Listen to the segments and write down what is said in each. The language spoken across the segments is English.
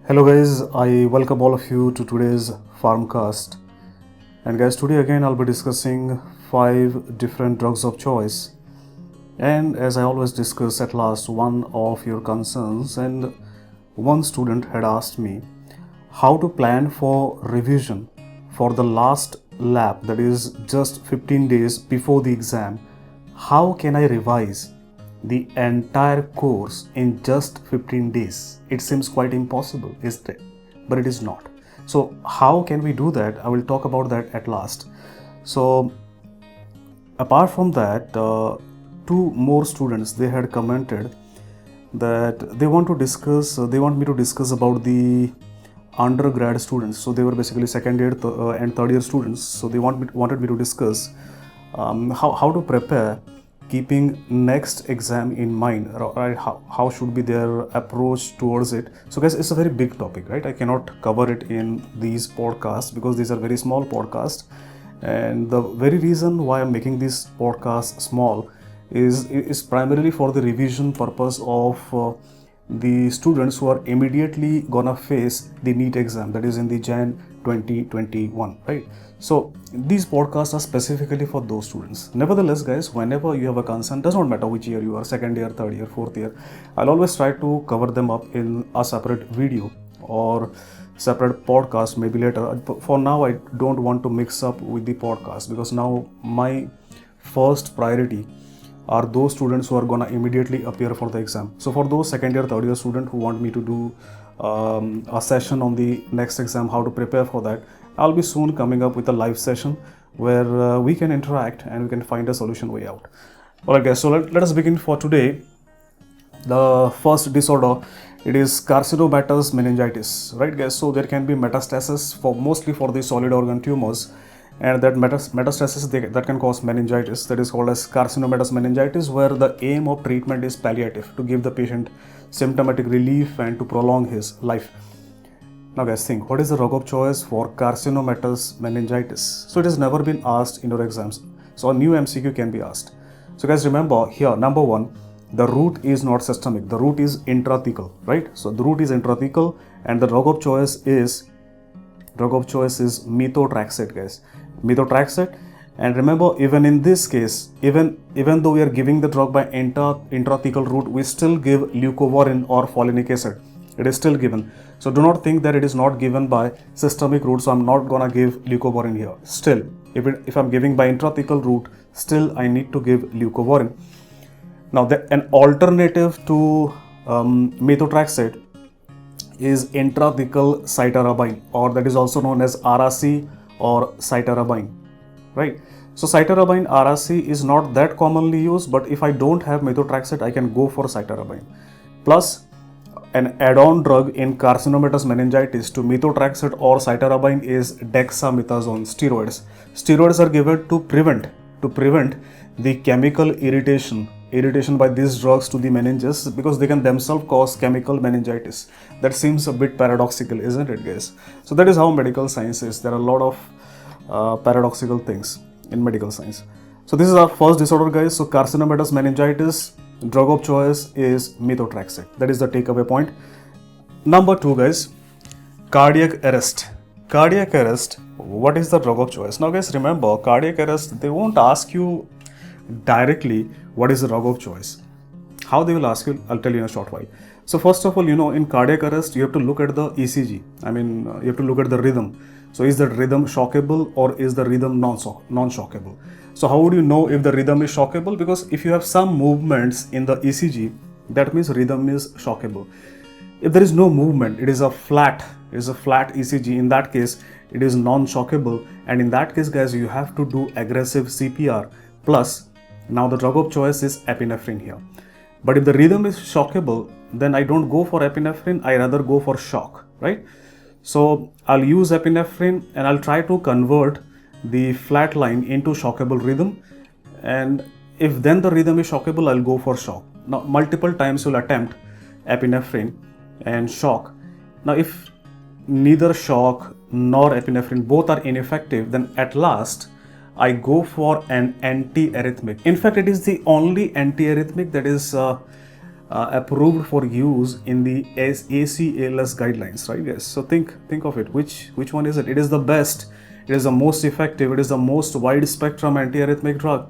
Hello guys, I welcome all of you to today's Pharmcast. And guys, today again I'll be discussing 5 different drugs of choice. And as I always discuss at last, one of your concerns, and one student had asked me how to plan for revision for the last lab, that is just 15 days before the exam. How can I revise the entire course in just 15 days? It seems quite impossible, isn't it? But it is not. So how can we do that? I will talk about that at last. So apart from that, 2 more students, they had commented that they want me to discuss about the undergrad students. So they were basically second year and third year students. So they wanted me to discuss how to prepare, keeping next exam in mind, right? How should be their approach towards it. So guys, it's a very big topic, right? I cannot cover it in these podcasts because these are very small podcasts, and the very reason why I'm making this podcast small is primarily for the revision purpose of the students who are immediately gonna face the NEET exam, that is in the Jan 2021, right? So these podcasts are specifically for those students. Nevertheless guys, whenever you have a concern, does not matter which year you are, second year, third year, fourth year, I'll always try to cover them up in a separate video or separate podcast maybe later. For now, I don't want to mix up with the podcast because now my first priority are those students who are gonna immediately appear for the exam. So for those second year, third year student who want me to do a session on the next exam, how to prepare for that, I'll be soon coming up with a live session where we can interact and we can find a solution way out. Alright guys, so let us begin for today. The first disorder, it is Carcinobattles Meningitis, right guys? So there can be metastasis mostly for the solid organ tumors, and that metastasis that can cause meningitis, that is called as Carcinobattles Meningitis, where the aim of treatment is palliative, to give the patient symptomatic relief and to prolong his life. Now guys, think, what is the drug of choice for Carcinobattles Meningitis? So it has never been asked in your exams, so a new MCQ can be asked. So guys, remember here, number 1, the route is not systemic, the route is intrathecal, right? So the route is intrathecal, and the drug of choice is methotrexate, guys. Methotrexate. And remember, even in this case, even though we are giving the drug by intrathecal route, we still give leucovorin or folinic acid. It is still given. So do not think that it is not given by systemic route, so I'm not gonna give leucovorin here. Still, if I'm giving by intrathecal route, still I need to give leucovorin. Now, an alternative to methotrexate is intrathecal cytarabine, or that is also known as RRC or cytarabine, right? So cytarabine RRC is not that commonly used, but if I don't have methotrexate, I can go for cytarabine. Plus, an add-on drug in Carcinobattles meningitis to methotrexate or cytarabine is dexamethasone, steroids. Steroids are given to prevent the chemical irritation by these drugs to the meninges, because they can themselves cause chemical meningitis. That seems a bit paradoxical, isn't it guys? So that is how medical science is. There are a lot of paradoxical things in medical science. So this is our first disorder guys. So Carcinobattles meningitis, drug of choice is methotrexate. That is the takeaway point. Number 2 guys, cardiac arrest. Cardiac arrest, what is the drug of choice? Now guys, remember, cardiac arrest, they won't ask you directly what is the drug of choice. How they will ask you, I'll tell you in a short while. So first of all, in cardiac arrest, you have to look at the ECG. You have to look at the rhythm. So is that rhythm shockable or is the rhythm non-shockable? So how would you know if the rhythm is shockable? Because if you have some movements in the ECG, that means rhythm is shockable. If there is no movement, it is a flat ECG, in that case, it is non-shockable. And in that case, guys, you have to do aggressive CPR. Plus, now the drug of choice is epinephrine here. But if the rhythm is shockable, then I don't go for epinephrine, I rather go for shock, right? So I'll use epinephrine and I'll try to convert the flat line into shockable rhythm. And if then the rhythm is shockable, I'll go for shock. Now, multiple times you'll attempt epinephrine and shock. Now, if neither shock nor epinephrine, both are ineffective, then at last I go for an antiarrhythmic. In fact, it is the only antiarrhythmic that is approved for use in the ACLS guidelines, right guys? So think of it. Which one is it? It is the best, it is the most effective, it is the most wide spectrum antiarrhythmic drug,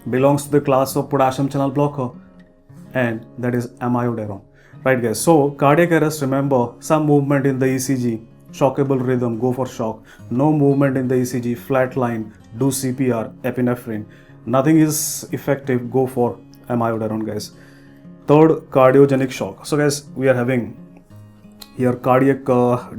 belongs to the class of potassium channel blocker, and that is amiodarone, right guys? So cardiac arrest, remember, some movement in the ECG, shockable rhythm, go for shock. No movement in the ECG, flat line, do CPR, epinephrine. Nothing is effective, go for amiodarone, guys. Third, cardiogenic shock. So guys, we are having here cardiac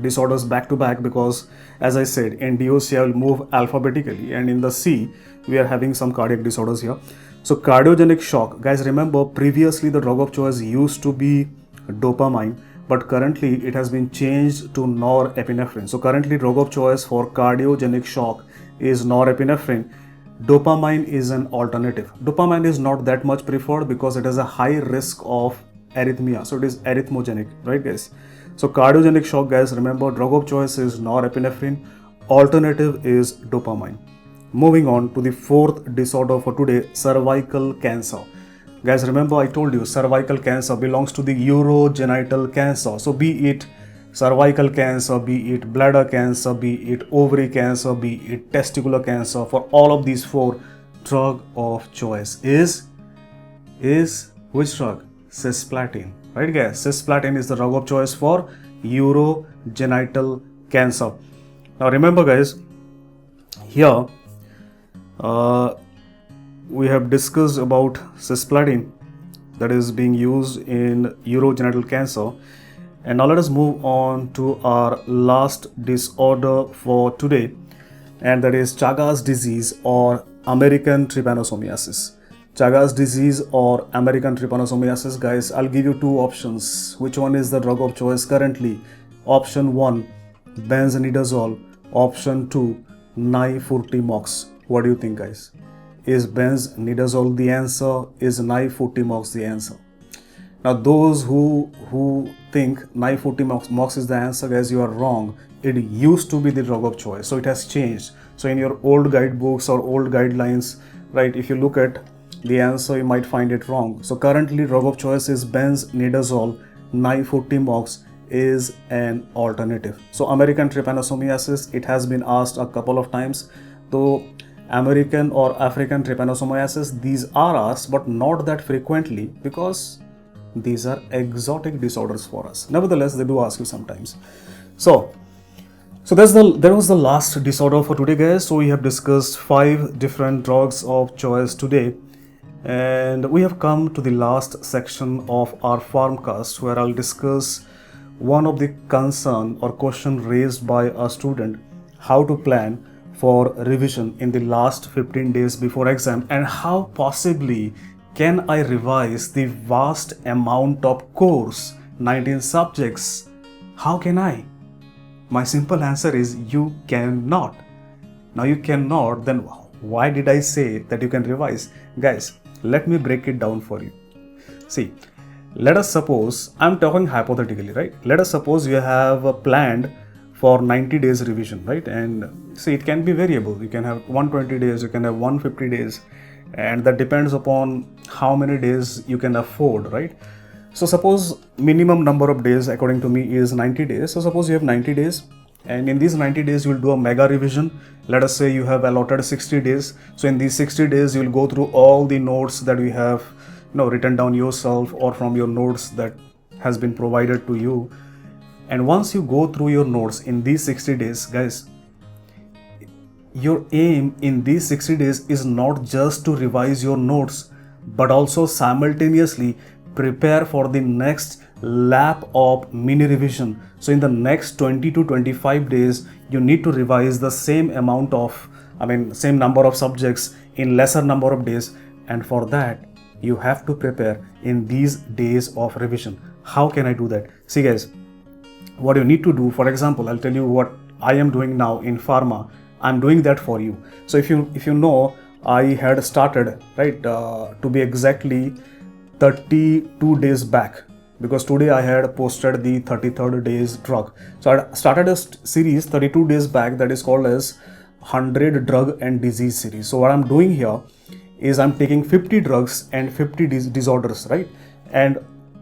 disorders back to back, because as I said, in DOC I will move alphabetically, and in the C we are having some cardiac disorders here. So cardiogenic shock, guys, remember previously the drug of choice used to be dopamine, but currently it has been changed to norepinephrine. So currently drug of choice for cardiogenic shock is norepinephrine. Dopamine is an alternative. Dopamine is not that much preferred because it has a high risk of arrhythmia, so it is arrhythmogenic, right guys? So cardiogenic shock, guys, remember drug of choice is norepinephrine, alternative is dopamine. Moving on to the fourth disorder for today, cervical cancer. Guys, remember I told you cervical cancer belongs to the urogenital cancer. So be it cervical cancer, be it bladder cancer, be it ovary cancer, be it testicular cancer, for all of these four, drug of choice is which drug? Cisplatin, right guys? Cisplatin is the drug of choice for urogenital cancer. Now remember guys, here we have discussed about cisplatin that is being used in urogenital cancer. And now let us move on to our last disorder for today, and that is Chagas disease or American trypanosomiasis. Chagas disease or American trypanosomiasis, guys, I'll give you two options. Which one is the drug of choice currently? Option 1, benzonidazole. Option 2, nifurtimox. What do you think, guys? Is benzonidazole the answer? Is nifurtimox the answer? Now those who think nifurtimox is the answer, guys, you are wrong. It used to be the drug of choice, so it has changed. So in your old guidebooks or old guidelines, right, if you look at the answer, you might find it wrong. So currently drug of choice is benzonidazole, nifurtimox is an alternative. So American trypanosomiasis, it has been asked a couple of times, though American or African trypanosomiasis, these are asked, but not that frequently because these are exotic disorders for us. Nevertheless, they do ask you sometimes. So that was the last disorder for today, guys. So we have discussed 5 different drugs of choice today, and we have come to the last section of our Pharmcast, where I'll discuss one of the concern or question raised by a student, how to plan for revision in the last 15 days before exam, and how possibly can I revise the vast amount of course, 19 subjects? How can I? My simple answer is you cannot. Now you cannot, then why did I say that you can revise? Guys, let me break it down for you. See, let us suppose, I'm talking hypothetically, right? Let us suppose you have planned for 90 days revision, right? And see, it can be variable. You can have 120 days, you can have 150 days, and that depends upon how many days you can afford, right? So suppose minimum number of days according to me is 90 days. So suppose you have 90 days, and in these 90 days you will do a mega revision. Let us say you have allotted 60 days. So in these 60 days you will go through all the notes that you have written down yourself or from your notes that has been provided to you. And once you go through your notes in these 60 days, guys, your aim in these 60 days is not just to revise your notes, but also simultaneously prepare for the next lap of mini revision. So in the next 20 to 25 days, you need to revise the same number of subjects in lesser number of days. And for that, you have to prepare in these days of revision. How can I do that? See guys, what you need to do, for example, I'll tell you what I am doing now in pharma. I'm doing that for you. So if you know, I had started, right, to be exactly 32 days back, because today I had posted the 33rd days drug. So I started a series 32 days back that is called as 100 drug and disease series. So what I'm doing here is I'm taking 50 drugs and 50 disorders, right? And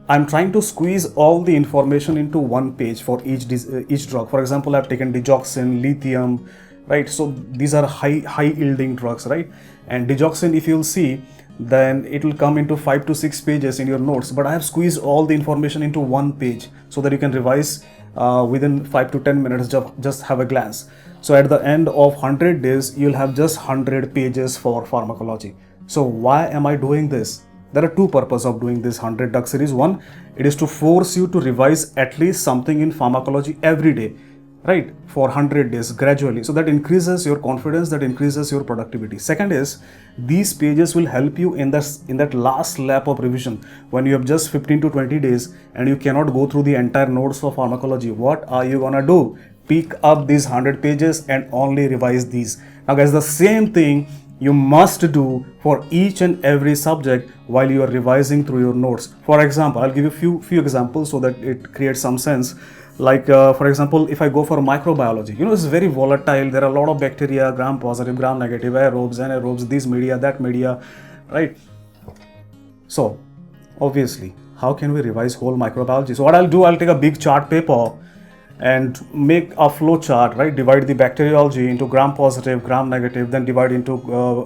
I'm trying to squeeze all the information into one page for each drug. For example, I've taken digoxin, lithium, right? So these are high yielding drugs, right? And digoxin, if you'll see, then it will come into 5 to 6 pages in your notes, but I have squeezed all the information into one page so that you can revise within 5 to 10 minutes. Just have a glance. So at the end of 100 days, you'll have just 100 pages for pharmacology. So why am I doing this? There are two purposes of doing this 100 drug series. One, it is to force you to revise at least something in pharmacology every day, right, for 100 days gradually. So that increases your confidence, that increases your productivity. Second is, these pages will help you in that last lap of revision when you have just 15 to 20 days and you cannot go through the entire notes for pharmacology. What are you gonna do? Pick up these 100 pages and only revise these. Now guys, the same thing you must do for each and every subject while you are revising through your notes. For example, I'll give you few examples so that it creates some sense. Like for example, if I go for microbiology, it's very volatile. There are a lot of bacteria, gram positive, gram negative, aerobes, anaerobes, this media, that media, right? So obviously, how can we revise whole microbiology? So what I'll do, I'll take a big chart paper and make a flow chart, right? Divide the bacteriology into gram positive, gram negative, then divide into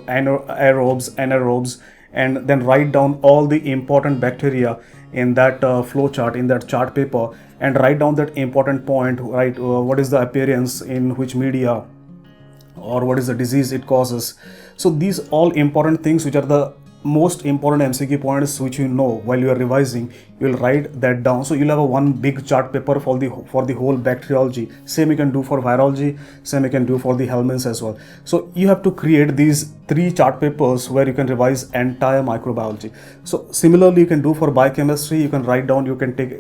aerobes, anaerobes, and then write down all the important bacteria in that flow chart, in that chart paper, and write down that important point, right? What is the appearance in which media, or what is the disease it causes. So these all important things, which are the most important MCQ points which while you are revising, you will write that down. So you'll have a one big chart paper for the whole bacteriology. Same you can do for virology, same you can do for the helminths as well. So you have to create these 3 chart papers where you can revise entire microbiology. So similarly, you can do for biochemistry. You can write down, you can take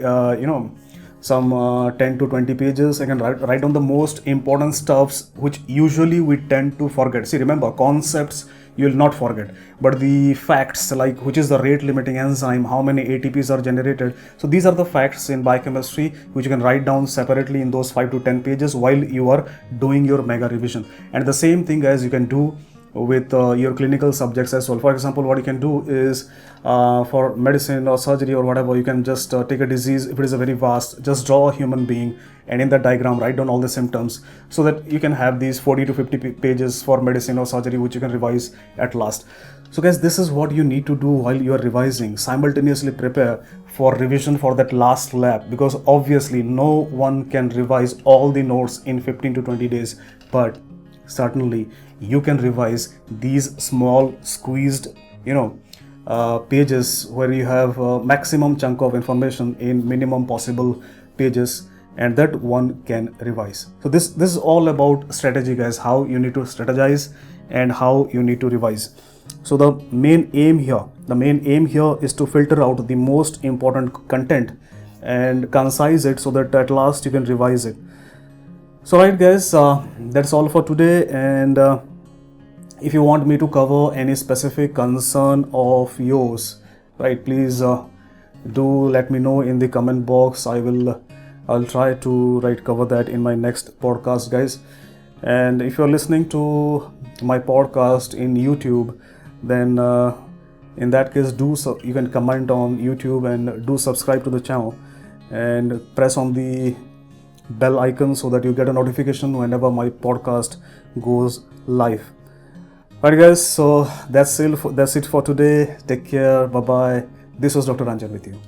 some 10 to 20 pages. I can write down the most important stuffs which usually we tend to forget. See, remember, concepts you will not forget, but the facts, like which is the rate limiting enzyme, how many ATPs are generated. So these are the facts in biochemistry which you can write down separately in those 5 to 10 pages while you are doing your mega revision. And the same thing, guys, you can do with your clinical subjects as well. For example, what you can do is for medicine or surgery or whatever, you can just take a disease. If it is a very vast, just draw a human being and in that diagram write down all the symptoms, so that you can have these 40 to 50 pages for medicine or surgery which you can revise at last. So guys, this is what you need to do while you are revising. Simultaneously prepare for revision for that last lap, because obviously no one can revise all the notes in 15 to 20 days, but certainly you can revise these small squeezed pages where you have a maximum chunk of information in minimum possible pages, and that one can revise. So this is all about strategy, guys, how you need to strategize and how you need to revise. So the main aim here is to filter out the most important content and concise it so that at last you can revise it. So right, guys, that's all for today. And if you want me to cover any specific concern of yours, right, please do let me know in the comment box. I'll try to cover that in my next podcast, guys. And if you're listening to my podcast in YouTube, then in that case, you can comment on YouTube and do subscribe to the channel and press on the bell icon so that you get a notification whenever my podcast goes live. Alright, guys, so that's it for today. Take care. Bye bye. This was Dr. Ranjan with you.